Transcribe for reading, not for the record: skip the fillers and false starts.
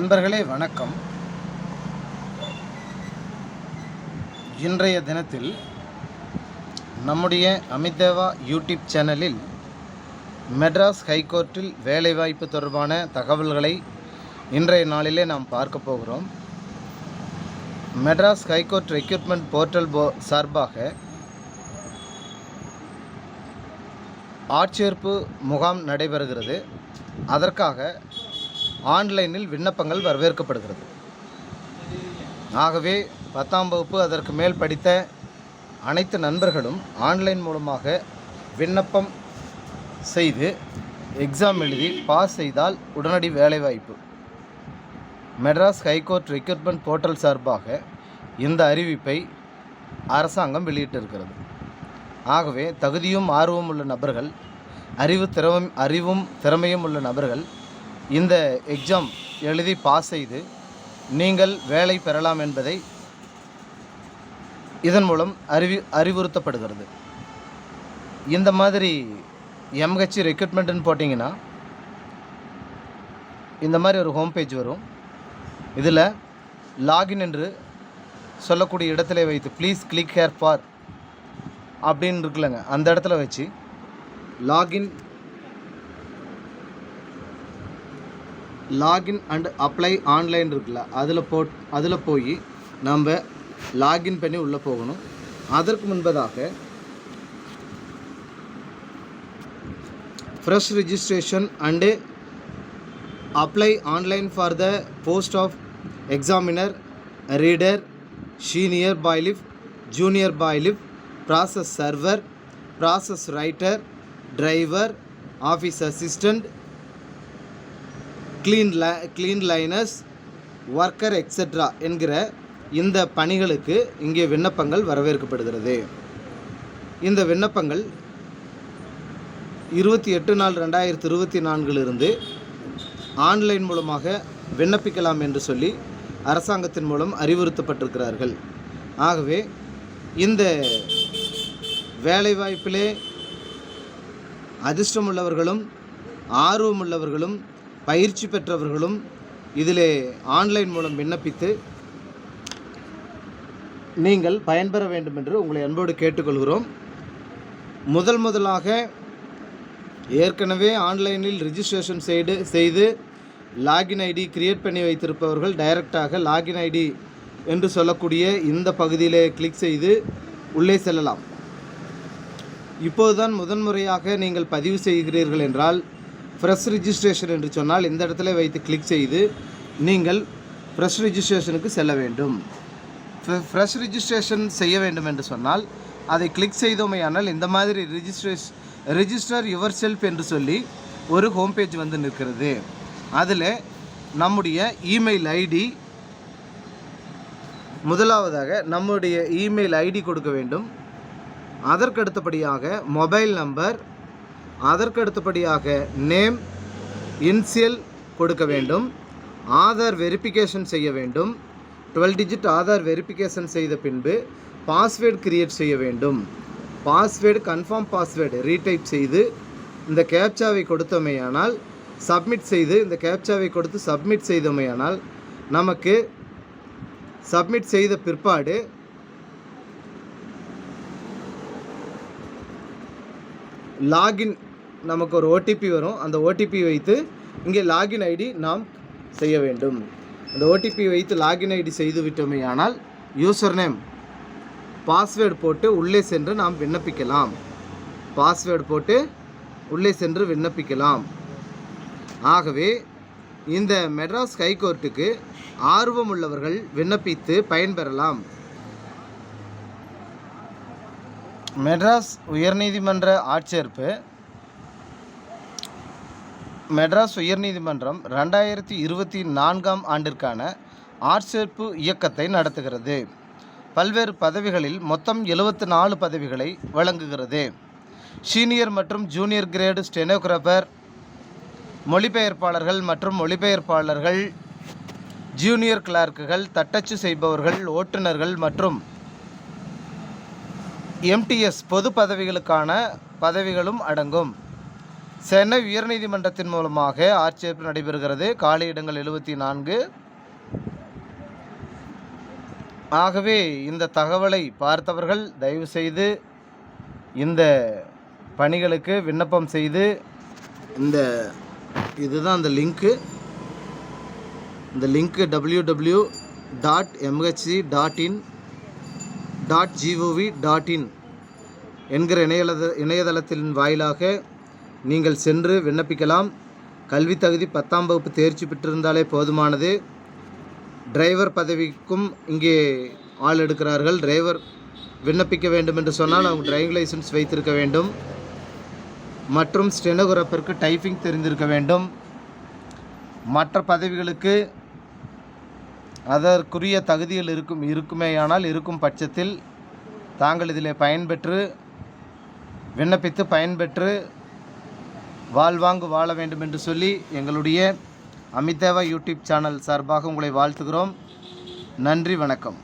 நண்பர்களே வணக்கம். இன்றைய தினத்தில் நம்முடைய அமிதேவா யூடியூப் சேனலில் மெட்ராஸ் ஹைகோர்ட்டில் வேலைவாய்ப்பு தொடர்பான தகவல்களை இன்றைய நாளிலே நாம் பார்க்க போகிறோம். மெட்ராஸ் ஹைகோர்ட் ரெக்ரூட்மெண்ட் போர்ட்டல் சார்பாக ஆட்சேர்ப்பு முகாம் நடைபெறுகிறது. அதற்காக ஆன்லைனில் விண்ணப்பங்கள் வரவேற்கப்படுகிறது. ஆகவே 10ஆம் வகுப்பு அதற்கு மேல் படித்த அனைத்து நண்பர்களும் ஆன்லைன் மூலமாக விண்ணப்பம் செய்து எக்ஸாம் எழுதி பாஸ் செய்தால் உடனடி வேலைவாய்ப்பு. மெட்ராஸ் ஹைகோர்ட் ரெக்ரூட்மெண்ட் போர்ட்டல் சார்பாக இந்த அறிவிப்பை அரசாங்கம் வெளியிட்டிருக்கிறது. ஆகவே தகுதியும் ஆர்வம் உள்ள நபர்கள், அறிவும் திறமையும் உள்ள நபர்கள் இந்த எக்ஸாம் எழுதி பாஸ் செய்து நீங்கள் வேலை பெறலாம் என்பதை இதன் மூலம் அறிவுறுத்தப்படுகிறது. இந்த மாதிரி MH ரெக்ரூட்மெண்ட்னு போட்டிங்கன்னா இந்த மாதிரி ஒரு ஹோம் பேஜ் வரும். இதில் லாகின் என்று சொல்லக்கூடிய இடத்துல வைத்து ப்ளீஸ் கிளிக் ஹேர் ஃபார் அப்படின்னு இருக்குல்லங்க, அந்த இடத்துல வச்சு லாகின் அண்ட் அப்ளை ஆன்லைன் இருக்குல்ல, அதில் போய் நம்ம லாகின் பண்ணி உள்ளே போகணும். அதற்கு முன்பதாக fresh registration and apply online for the post of examiner, reader, senior bailiff, junior bailiff, process server, process writer, driver, office assistant, clean liners, worker etcetera என்கிற இந்த பணிகளுக்கு இங்கே விண்ணப்பங்கள் வரவேற்கப்படுகிறது. இந்த விண்ணப்பங்கள் 28/4/2024 ஆன்லைன் மூலமாக விண்ணப்பிக்கலாம் என்று சொல்லி அரசாங்கத்தின் மூலம் அறிவுறுத்தப்பட்டிருக்கிறார்கள். ஆகவே இந்த வேலைவாய்ப்பிலே அதிர்ஷ்டமுள்ளவர்களும் ஆர்வமுள்ளவர்களும் பயிற்சி பெற்றவர்களும் இதிலே ஆன்லைன் மூலம் விண்ணப்பித்து நீங்கள் பயன்பெற வேண்டும் என்று உங்களை அன்போடு கேட்டுக்கொள்கிறோம். முதலாக ஏற்கனவே ஆன்லைனில் ரிஜிஸ்ட்ரேஷன் செய்து லாகின் ஐடி கிரியேட் பண்ணி வைத்திருப்பவர்கள் டைரெக்டாக லாகின் ஐடி என்று சொல்லக்கூடிய இந்த பகுதியிலே கிளிக் செய்து உள்ளே செல்லலாம். இப்போதுதான் முதன்முறையாக நீங்கள் பதிவு செய்கிறீர்கள் என்றால் ஃப்ரெஷ் ரிஜிஸ்ட்ரேஷன் என்று சொன்னால் இந்த இடத்துல வைத்து கிளிக் செய்து நீங்கள் ஃப்ரெஷ் ரிஜிஸ்ட்ரேஷனுக்கு செல்ல வேண்டும். ஃப்ரெஷ் ரிஜிஸ்ட்ரேஷன் செய்ய வேண்டும் என்று சொன்னால் அதை கிளிக் செய்தோமையானால் இந்த மாதிரி ரிஜிஸ்டர் யுவர் செல்ஃப் என்று சொல்லி ஒரு ஹோம் பேஜ் வந்து நிற்கிறது. அதில் நம்முடைய இமெயில் ஐடி, முதலாவதாக நம்முடைய இமெயில் ஐடி கொடுக்க வேண்டும். அதற்கடுத்தபடியாக மொபைல் நம்பர், அதற்கடுத்தபடியாக நேம், இன்சியல் கொடுக்க வேண்டும். ஆதார் வெரிஃபிகேஷன் செய்ய வேண்டும். 12 டிஜிட் ஆதார் வெரிஃபிகேஷன் செய்த பின்பு பாஸ்வேர்டு கிரியேட் செய்ய வேண்டும். பாஸ்வேர்டு கன்ஃபார்ம் பாஸ்வேர்டு ரீடைப் செய்து இந்த கேப்சாவை கொடுத்தமையானால் சப்மிட் செய்து, இந்த கேப்சாவை கொடுத்து சப்மிட் செய்தமையானால் நமக்கு சப்மிட் செய்த பிற்பாடு லாகின் நமக்கு ஒரு OTP வரும். அந்த OTP வைத்து இங்கே லாகின் ஐடி நாம் செய்ய வேண்டும். அந்த OTP வைத்து லாகின் ஐடி செய்து விட்டோமேயானால் யூசர் நேம், பாஸ்வேர்டு போட்டு உள்ளே சென்று நாம் விண்ணப்பிக்கலாம். ஆகவே இந்த மெட்ராஸ் ஹைகோர்ட்டுக்கு ஆர்வம் உள்ளவர்கள் விண்ணப்பித்து பயன்பெறலாம். மெட்ராஸ் உயர்நீதிமன்ற ஆட்சேர்ப்பு. மெட்ராஸ் உயர்நீதிமன்றம் 2024 ஆண்டிற்கான ஆட்சேர்ப்பு இயக்கத்தை நடத்துகிறது. பல்வேறு பதவிகளில் மொத்தம் 74 பதவிகளை வழங்குகிறது. சீனியர் மற்றும் ஜூனியர் கிரேடு ஸ்டெனோகிராஃபர், மொழிபெயர்ப்பாளர்கள் மற்றும் மொழிபெயர்ப்பாளர்கள், ஜூனியர் கிளார்க்குகள், தட்டச்சு செய்பவர்கள், ஓட்டுநர்கள் மற்றும் MTS பொது பதவிகளுக்கான பதவிகளும் அடங்கும். சென்னை உயர்நீதிமன்றத்தின் மூலமாக ஆட்சேர்ப்பு நடைபெறுகிறது. காலி இடங்கள் 74. ஆகவே இந்த தகவலை பார்த்தவர்கள் தயவுசெய்து இந்த பணிகளுக்கு விண்ணப்பம் செய்து இதுதான் அந்த லிங்க்கு. இந்த லிங்க்கு www.mhc.in.gov.in என்கிற இணையதளத்தின் வாயிலாக நீங்கள் சென்று விண்ணப்பிக்கலாம். கல்வி தகுதி 10ஆம் வகுப்பு தேர்ச்சி பெற்றிருந்தாலே போதுமானது. டிரைவர் பதவிக்கும் இங்கே ஆள் எடுக்கிறார்கள். டிரைவர் விண்ணப்பிக்க வேண்டும் என்று சொன்னால் அவங்க டிரைவிங் லைசன்ஸ் வைத்திருக்க வேண்டும் மற்றும் ஸ்டெனோகிராஃபருக்கு டைப்பிங் தெரிந்திருக்க வேண்டும். மற்ற பதவிகளுக்கு அதற்குரிய தகுதிகள் இருக்குமேயானால் இருக்கும் பட்சத்தில் தாங்கள் இதில் விண்ணப்பித்து பயன்பெற்று வாழ்வாங்கு வாழ வேண்டும் என்று சொல்லி எங்களுடைய அமிதேவா யூடியூப் சேனல் சார்பாக உங்களை வாழ்த்துகிறோம். நன்றி, வணக்கம்.